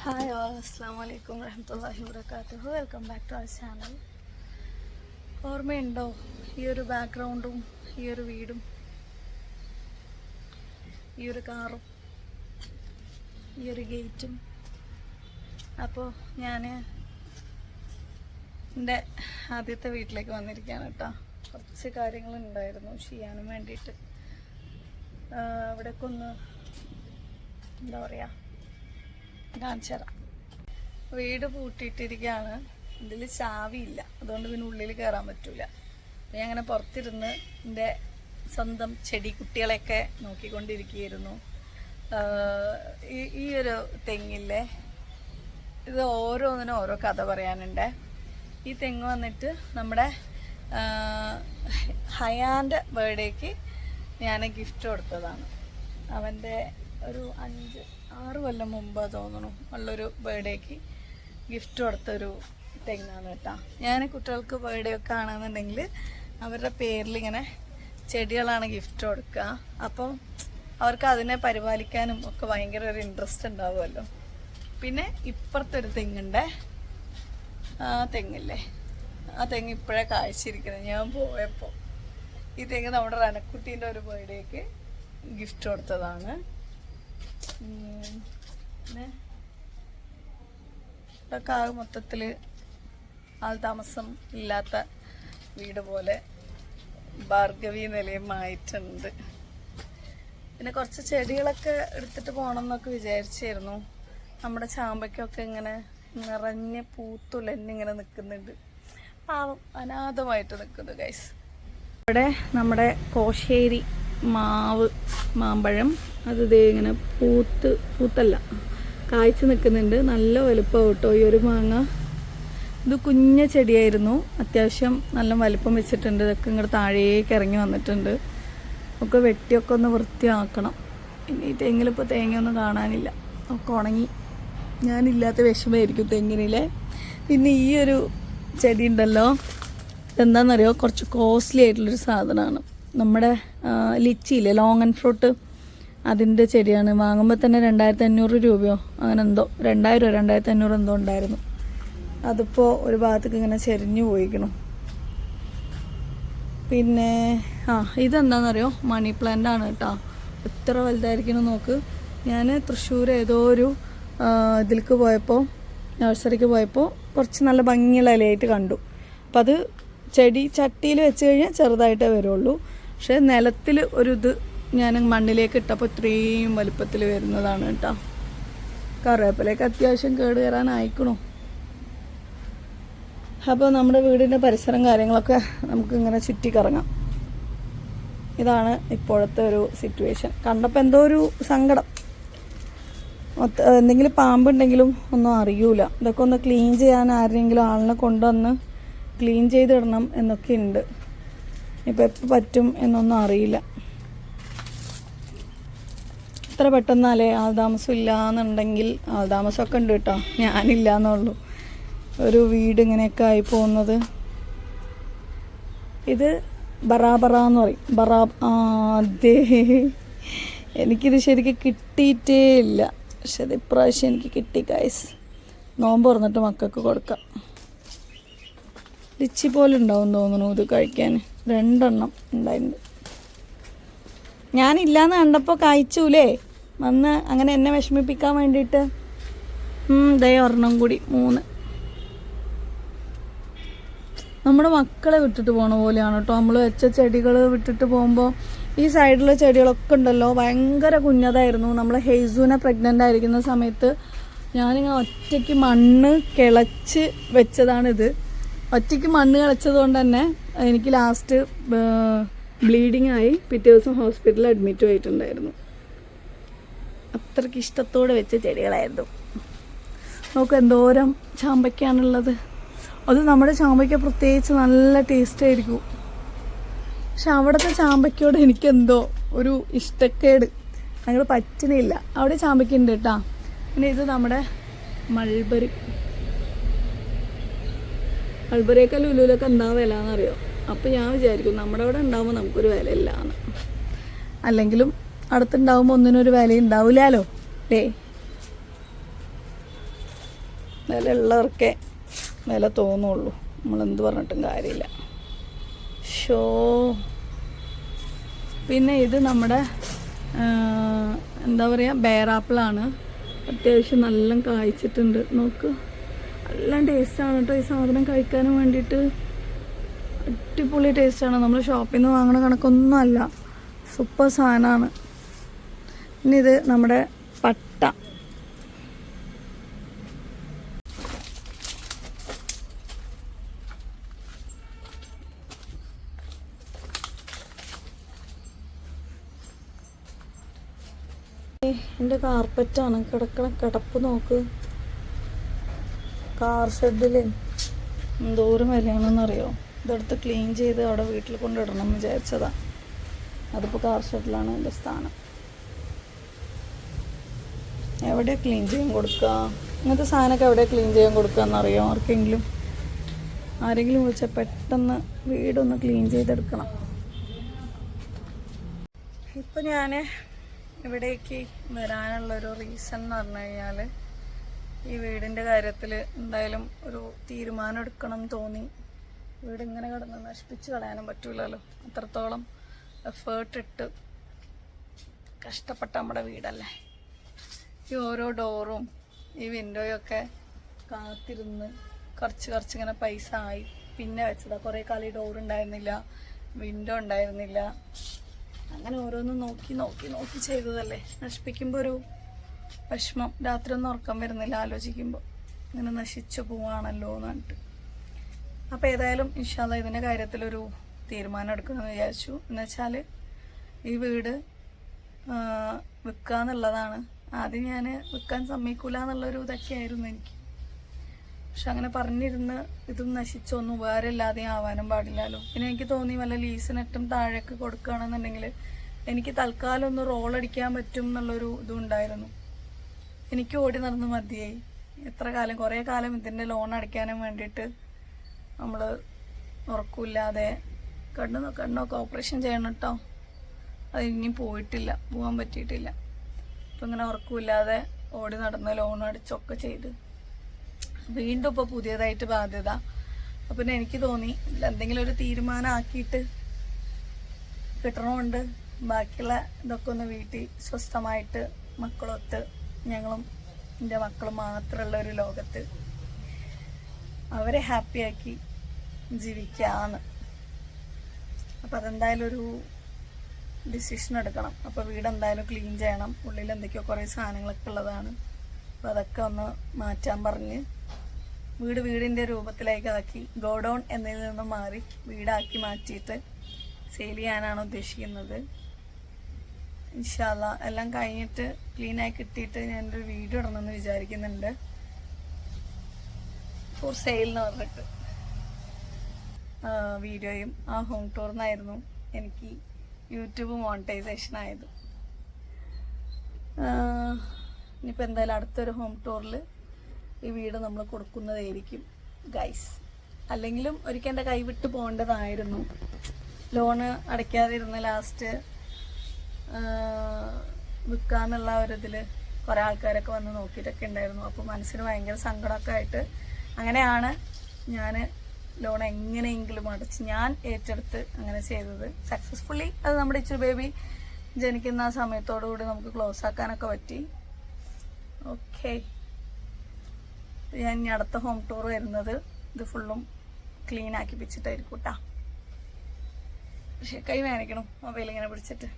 Hi all, അസ്സാം വലൈക്കും വറഹ്മത്തുള്ളാഹി വബറകാതുഹു. Welcome back to our channel. ഓർമ്മയുണ്ടോ ഈ ഒരു ബാക്ക്ഗ്രൗണ്ടും, ഈ ഒരു വീടും, ഈ ഒരു കാറും, ഈ ഒരു ഗേറ്റും? അപ്പോൾ ഞാൻ എൻ്റെ ആദ്യത്തെ വീട്ടിലേക്ക് വന്നിരിക്കുകയാണ് കേട്ടോ. കുറച്ച് കാര്യങ്ങളുണ്ടായിരുന്നു ചെയ്യാനും വേണ്ടിയിട്ട്. അവിടേക്ക് ഒന്ന് എന്താ പറയുക, കാണിച്ചു തരാം. വീട് പൂട്ടിയിട്ടിരിക്കുകയാണ്. ഇതിൽ ചാവിയില്ല, അതുകൊണ്ട് പിന്നെ ഉള്ളിൽ കയറാൻ പറ്റൂല. ഞാൻ അങ്ങനെ പുറത്തിരുന്ന് എൻ്റെ സ്വന്തം ചെടി കുട്ടികളെയൊക്കെ നോക്കിക്കൊണ്ടിരിക്കുകയായിരുന്നു. ഈ ഒരു തെങ്ങില്ലേ, ഇത് ഓരോന്നിനും ഓരോ കഥ പറയാനുണ്ട്. ഈ തെങ്ങ് വന്നിട്ട് നമ്മുടെ ഹയാൻ്റെ ബർത്ത്ഡേക്ക് ഞാൻ ഗിഫ്റ്റ് കൊടുത്തതാണ്. അവൻ്റെ ഒരു 5-6 കൊല്ലം മുമ്പ് തോന്നുന്നു ഉള്ളൊരു ബർത്ത്ഡേക്ക് ഗിഫ്റ്റ് കൊടുത്തൊരു തെങ്ങാണ് കേട്ടോ. ഞാൻ കുട്ടികൾക്ക് ബർത്ത്ഡേ ഒക്കെ ആണെന്നുണ്ടെങ്കിൽ അവരുടെ പേരിലിങ്ങനെ ചെടികളാണ് ഗിഫ്റ്റ് കൊടുക്കുക. അപ്പം അവർക്ക് അതിനെ പരിപാലിക്കാനും ഒക്കെ ഭയങ്കര ഒരു ഇൻട്രസ്റ്റ് ഉണ്ടാവുമല്ലോ. പിന്നെ ഇപ്പുറത്തൊരു തെങ്ങുണ്ട്, ആ തെങ്ങില്ലേ, ആ തെങ്ങ് ഇപ്പോഴേ കാഴ്ചയിരിക്കുന്നത്. ഞാൻ പോയപ്പോൾ ഈ തെങ്ങ് നമ്മുടെ റനക്കുട്ടീൻ്റെ ഒരു ബർത്ത്ഡേക്ക് ഗിഫ്റ്റ് കൊടുത്തതാണ്. പിന്നെ ഇതൊക്കെ ആകെ മൊത്തത്തിൽ ആൾ താമസം ഇല്ലാത്ത വീട് പോലെ ഭാർഗവി നിലയമായിട്ടുണ്ട്. പിന്നെ കുറച്ച് ചെടികളൊക്കെ എടുത്തിട്ട് പോകണം എന്നൊക്കെ വിചാരിച്ചായിരുന്നു. നമ്മുടെ ചാമ്പയ്ക്കൊക്കെ ഇങ്ങനെ നിറഞ്ഞ് പൂത്തുലഞ്ഞിങ്ങനെ നിൽക്കുന്നുണ്ട്. പാവം അനാഥമായിട്ട് നിൽക്കുന്നു ഗൈസ്. ഇവിടെ നമ്മുടെ കോശേരി മാമ്പഴം അത് ദേ ഇങ്ങനെ പൂത്തല്ല കായ്ച്ചു നിൽക്കുന്നുണ്ട്. നല്ല വലുപ്പം കേട്ടോ ഈ ഒരു മാങ്ങ. ഇത് കുഞ്ഞ ചെടിയായിരുന്നു, അത്യാവശ്യം നല്ല വലുപ്പം വെച്ചിട്ടുണ്ട്. ഇതൊക്കെ ഇങ്ങോട്ട് താഴേക്ക് ഇറങ്ങി വന്നിട്ടുണ്ട്. ഒക്കെ വെട്ടിയൊക്കെ ഒന്ന് വൃത്തിയാക്കണം. പിന്നെ ഈ തെങ്ങിലിപ്പോൾ തേങ്ങയൊന്നും കാണാനില്ല, ഒക്കെ ഉണങ്ങി. ഞാനില്ലാത്ത വിഷമമായിരിക്കും തെങ്ങിനിലെ. പിന്നെ ഈ ഒരു ചെടി ഉണ്ടല്ലോ, എന്താണെന്നറിയോ, കുറച്ച് കോസ്റ്റ്ലി ആയിട്ടുള്ളൊരു സാധനമാണ്. നമ്മുടെ ലിച്ചിയില്ലേ, ലോങ് ആൻഡ് ഫ്രൂട്ട്, അതിൻ്റെ ചെടിയാണ്. വാങ്ങുമ്പോൾ തന്നെ 2500 രൂപയോ അങ്ങനെ എന്തോ, 2000-2500 എന്തോ ഉണ്ടായിരുന്നു. അതിപ്പോൾ ഒരു ഭാഗത്തേക്ക് ഇങ്ങനെ ചെരിഞ്ഞു പോയിക്കണം. പിന്നെ ഇതെന്താണെന്നറിയോ, മണി പ്ലാന്റ് ആണ് കേട്ടോ. എത്ര വലുതായിരിക്കണം നോക്ക്. ഞാൻ തൃശ്ശൂർ ഏതോ ഒരു ഇതിലേക്ക് പോയപ്പോൾ, നഴ്സറിക്ക് പോയപ്പോൾ കുറച്ച് നല്ല ഭംഗിയുള്ള ഇലയായിട്ട് കണ്ടു. അപ്പം അത് ചെടി ചട്ടിയിൽ വെച്ച് കഴിഞ്ഞാൽ ചെറുതായിട്ടേ വരുള്ളൂ. പക്ഷേ നിലത്തിൽ ഒരു ഇത് ഞാൻ മണ്ണിലേക്ക് ഇട്ടപ്പോൾ ഇത്രയും വലുപ്പത്തിൽ വരുന്നതാണ് കേട്ടോ. കറിവേപ്പിലേക്ക് അത്യാവശ്യം കേട് കയറാനായിക്കണു. അപ്പോൾ നമ്മുടെ വീടിൻ്റെ പരിസരം കാര്യങ്ങളൊക്കെ നമുക്കിങ്ങനെ ചുറ്റിക്കറങ്ങാം. ഇതാണ് ഇപ്പോഴത്തെ ഒരു സിറ്റുവേഷൻ. കണ്ടപ്പോൾ എന്തോ ഒരു സങ്കടം. എന്തെങ്കിലും പാമ്പുണ്ടെങ്കിലും ഒന്നും അറിയൂല. ഇതൊക്കെ ഒന്ന് ക്ലീൻ ചെയ്യാൻ ആരെങ്കിലും ആളിനെ കൊണ്ടുവന്ന് ക്ലീൻ ചെയ്തിടണം എന്നൊക്കെ ഉണ്ട്. ഇപ്പം എപ്പോൾ പറ്റും എന്നൊന്നും അറിയില്ല. ഇത്ര പെട്ടെന്നാലേ ആൾതാമസം ഇല്ല എന്നുണ്ടെങ്കിൽ, ആൾതാമസമൊക്കെ ഉണ്ട് കേട്ടോ, ഞാനില്ല എന്നുള്ളൂ, ഒരു വീട് ഇങ്ങനെയൊക്കെ ആയി പോകുന്നത്. ഇത് ബറാബറാന്ന് പറയും. അതെ, എനിക്കിത് ശരിക്കും കിട്ടിയിട്ടേ ഇല്ല. പക്ഷെ അത് ഇപ്രാവശ്യം എനിക്ക് കിട്ടി ഗൈസ്. നോമ്പ് തുറന്നിട്ട് മക്കൾക്ക് കൊടുക്കാം. ലിച്ചി പോലെ ഉണ്ടാവും തോന്നുന്നു ഇത് കഴിക്കാൻ. 2 എണ്ണം ഉണ്ടായിട്ടുണ്ട്. ഞാനില്ലാന്ന് കണ്ടപ്പോൾ കഴിച്ചൂലേ വന്ന് അങ്ങനെ എന്നെ വിഷമിപ്പിക്കാൻ വേണ്ടിയിട്ട്. ദേ ഒരെണ്ണം കൂടി, 3. നമ്മുടെ മക്കളെ വിട്ടിട്ട് പോണ പോലെയാണ് കേട്ടോ നമ്മൾ വെച്ച ചെടികൾ വിട്ടിട്ട് പോകുമ്പോൾ. ഈ സൈഡിലെ ചെടികളൊക്കെ ഉണ്ടല്ലോ ഭയങ്കര കുഞ്ഞതായിരുന്നു. നമ്മൾ ഹെയ്സൂനെ പ്രഗ്നൻ്റ് ആയിരിക്കുന്ന സമയത്ത് ഞാനിങ്ങനെ ഒറ്റയ്ക്ക് മണ്ണ് കിളച്ച് വെച്ചതാണിത്. ഒറ്റയ്ക്ക് മണ്ണ് കിളച്ചത് കൊണ്ട് തന്നെ എനിക്ക് ലാസ്റ്റ് ബ്ലീഡിങ് ആയി പിറ്റേ ദിവസം ഹോസ്പിറ്റലിൽ അഡ്മിറ്റ് ആയിട്ടുണ്ടായിരുന്നു. അത്രയ്ക്ക് ഇഷ്ടത്തോടെ വെച്ച ചെടികളായിരുന്നു. നമുക്ക് എന്തോരം ചാമ്പയ്ക്കാണുള്ളത്. അത് നമ്മുടെ ചാമ്പയ്ക്ക പ്രത്യേകിച്ച് നല്ല ടേസ്റ്റ് ആയിരിക്കും. പക്ഷെ അവിടുത്തെ ചാമ്പയ്ക്കോട് എനിക്കെന്തോ ഒരു ഇഷ്ടക്കേട്, ഞങ്ങൾ പറ്റുന്നില്ല. അവിടെ ചാമ്പയ്ക്ക ഉണ്ട് കേട്ടോ. പിന്നെ ഇത് നമ്മുടെ മൾബറിയൊക്കെ ലുലുവിലൊക്കെ എന്താ വില എന്നറിയോ. അപ്പോൾ ഞാൻ വിചാരിക്കും നമ്മുടെ അവിടെ ഉണ്ടാകുമ്പോൾ നമുക്കൊരു വിലയില്ല എന്ന്. അല്ലെങ്കിലും അടുത്തുണ്ടാകുമ്പോൾ ഒന്നിനൊരു വില ഉണ്ടാവില്ലല്ലോ അല്ലേ. വില ഉള്ളവർക്കേ വില തോന്നുള്ളൂ, നമ്മളെന്ത് പറഞ്ഞിട്ടും കാര്യമില്ല. ഷോ പിന്നെ ഇത് നമ്മുടെ എന്താ പറയുക, ബേറാപ്പിളാണ്. അത്യാവശ്യം നല്ല കായ്ച്ചിട്ടുണ്ട്. നോക്ക്, നല്ല ടേസ്റ്റാണ് കേട്ടോ ഈ സാധനം കഴിക്കാനും വേണ്ടിയിട്ട്. അടിപൊളി ടേസ്റ്റാണ്. നമ്മൾ ഷോപ്പിൽ നിന്ന് വാങ്ങണ കണക്കൊന്നും അല്ല, സൂപ്പർ സാധനമാണ്. ഇനി ഇത് നമ്മുടെ പട്ട. എൻ്റെ കാർപ്പറ്റാണ് കിടപ്പ് നോക്ക്. കാർ ഷെഡിൽ എന്തോരം വിലയാണെന്നറിയോ. ഇതെടുത്ത് ക്ലീൻ ചെയ്ത് അവിടെ വീട്ടിൽ കൊണ്ടിടണം എന്ന് വിചാരിച്ചതാ. അതിപ്പോൾ കാർ ഷെഡിലാണ് എൻ്റെ സ്ഥാനം. എവിടെ ക്ലീൻ ചെയ്യാൻ കൊടുക്കുക? ഇങ്ങനത്തെ സാധനമൊക്കെ എവിടെ ക്ലീൻ ചെയ്യാൻ കൊടുക്കുക എന്നറിയോ ആർക്കെങ്കിലും? ആരെങ്കിലും വിളിച്ചാൽ പെട്ടെന്ന് വീടൊന്ന് ക്ലീൻ ചെയ്തെടുക്കണം. ഇപ്പം ഞാൻ ഇവിടേക്ക് വരാനുള്ളൊരു റീസൺ എന്ന് പറഞ്ഞു കഴിഞ്ഞാൽ, ഈ വീടിൻ്റെ കാര്യത്തിൽ എന്തായാലും ഒരു തീരുമാനം എടുക്കണം തോന്നി. വീട് ഇങ്ങനെ കിടന്ന് നശിപ്പിച്ച് കളയാനും പറ്റൂലല്ലോ. അത്രത്തോളം എഫേർട്ട് ഇട്ട് കഷ്ടപ്പെട്ട നമ്മുടെ വീടല്ലേ. ഈ ഓരോ ഡോറും ഈ വിൻഡോയൊക്കെ കാത്തിരുന്ന് കുറച്ച് ഇങ്ങനെ പൈസ ആയി പിന്നെ വെച്ചതാണ്. കുറേ കാലം ഈ ഡോറുണ്ടായിരുന്നില്ല, വിൻഡോ ഉണ്ടായിരുന്നില്ല. അങ്ങനെ ഓരോന്നും നോക്കി ചെയ്തതല്ലേ. നശിപ്പിക്കുമ്പോൾ ഒരു വിഷമം. രാത്രി ഒന്നും ഉറക്കം വരുന്നില്ല ആലോചിക്കുമ്പോൾ. ഇങ്ങനെ നശിച്ചു പോവാണല്ലോ എന്ന് പറഞ്ഞിട്ട്. അപ്പോൾ ഏതായാലും ഇൻഷാ അല്ലാഹ് ഇതിൻ്റെ കാര്യത്തിലൊരു തീരുമാനം എടുക്കണമെന്ന് വിചാരിച്ചു. എന്നുവെച്ചാൽ ഈ വീട് വിൽക്കുക എന്നുള്ളതാണ്. ആദ്യം ഞാൻ വിൽക്കാൻ സമ്മതിക്കൂല എന്നുള്ളൊരു ഇതൊക്കെയായിരുന്നു എനിക്ക്. പക്ഷെ അങ്ങനെ പറഞ്ഞിരുന്ന് ഇതും നശിച്ചൊന്നും ഉപകാരമില്ലാതെ ആവാനും പാടില്ലല്ലോ. പിന്നെ എനിക്ക് തോന്നി വല്ല ലീസിനെട്ടും താഴേക്ക് കൊടുക്കുകയാണെന്നുണ്ടെങ്കിൽ എനിക്ക് തൽക്കാലം ഒന്ന് റോളടിക്കാൻ പറ്റും എന്നുള്ളൊരു ഇതും ഉണ്ടായിരുന്നു. എനിക്ക് ഓടി നടന്ന് മതിയായി. കുറേ കാലം ഇതിൻ്റെ ലോൺ അടയ്ക്കാനും വേണ്ടിയിട്ട് നമ്മൾ ഉറക്കമില്ലാതെ കണ്ണൊക്കെ ഓപ്പറേഷൻ ചെയ്യണം കേട്ടോ. അത് ഇനിയും പോകാൻ പറ്റിയിട്ടില്ല. അപ്പം ഇങ്ങനെ ഉറക്കമില്ലാതെ ഓടി നടന്ന് ലോൺ അടിച്ചൊക്കെ ചെയ്ത് വീണ്ടും ഇപ്പോൾ പുതിയതായിട്ട് ബാധ്യത. അപ്പം പിന്നെ എനിക്ക് തോന്നി എന്തെങ്കിലും ഒരു തീരുമാനം ആക്കിയിട്ട് കിട്ടണമുണ്ട്. ബാക്കിയുള്ള ഇതൊക്കെ ഒന്ന് വീട്ടിൽ സ്വസ്ഥമായിട്ട് മക്കളൊത്ത് ഞങ്ങളും എൻ്റെ മക്കളും മാത്രമുള്ള ഒരു ലോകത്ത് അവരെ ഹാപ്പിയാക്കി ജീവിക്കാന്ന്. അപ്പം അതെന്തായാലും ഒരു ഡിസിഷൻ എടുക്കണം. അപ്പോൾ വീട് എന്തായാലും ക്ലീൻ ചെയ്യണം. ഉള്ളിൽ എന്തൊക്കെയോ കുറേ സാധനങ്ങളൊക്കെ ഉള്ളതാണ്. അപ്പോൾ അതൊക്കെ ഒന്ന് മാറ്റാൻ പറഞ്ഞ് വീടിൻ്റെ രൂപത്തിലേക്കാക്കി ഗോഡൗൺ എന്നതിൽ നിന്ന് മാറി വീടാക്കി മാറ്റിയിട്ട് സെയിൽ ചെയ്യാനാണ് ഉദ്ദേശിക്കുന്നത്. ഇൻഷാ അല്ലാഹ് എല്ലാം കഴിഞ്ഞിട്ട് ക്ലീനായി കിട്ടിയിട്ട് ഞാനൊരു വീഡിയോ ഇടണമെന്ന് വിചാരിക്കുന്നുണ്ട്. ഫോർ സെയിൽ എന്ന് പറഞ്ഞിട്ട് വീഡിയോയും ആ ഹോം ടൂറിനായിരുന്നു എനിക്ക് യൂട്യൂബ് മോണിറ്റൈസേഷൻ ആയത്. ഇനിയിപ്പോൾ എന്തായാലും അടുത്തൊരു ഹോം ടൂറിൽ ഈ വീട് നമ്മൾ കൊടുക്കുന്നതായിരിക്കും ഗൈസ്. അല്ലെങ്കിലും ഒരിക്കൽ എൻ്റെ കൈവിട്ട് പോകേണ്ടതായിരുന്നു. ലോണ് അടയ്ക്കാതിരുന്ന ലാസ്റ്റ് വിൽക്കാന്നുള്ള ഒരിതിൽ കുറേ ആൾക്കാരൊക്കെ വന്ന് നോക്കിയിട്ടൊക്കെ ഉണ്ടായിരുന്നു. അപ്പോൾ മനസ്സിന് ഭയങ്കര സങ്കടമൊക്കെ ആയിട്ട് അങ്ങനെയാണ് ഞാൻ ലോൺ എങ്ങനെയെങ്കിലും അടച്ച് ഞാൻ ഏറ്റെടുത്ത് അങ്ങനെ ചെയ്തത്. സക്സസ്ഫുള്ളി അത് നമ്മുടെ ഇച്ചു ബേബി ജനിക്കുന്ന ആ സമയത്തോടുകൂടി നമുക്ക് ക്ലോസ് ആക്കാനൊക്കെ പറ്റി. ഓക്കെ, ഞാൻ ഇനി അടുത്ത ഹോം ടൂർ വരുന്നത് ഇത് ഫുള്ളും ക്ലീൻ ആക്കി വെച്ചിട്ടായിരിക്കും കേട്ടോ. പക്ഷെ കൈ വേദനിക്കണം മൊബൈൽ ഇങ്ങനെ പിടിച്ചിട്ട്.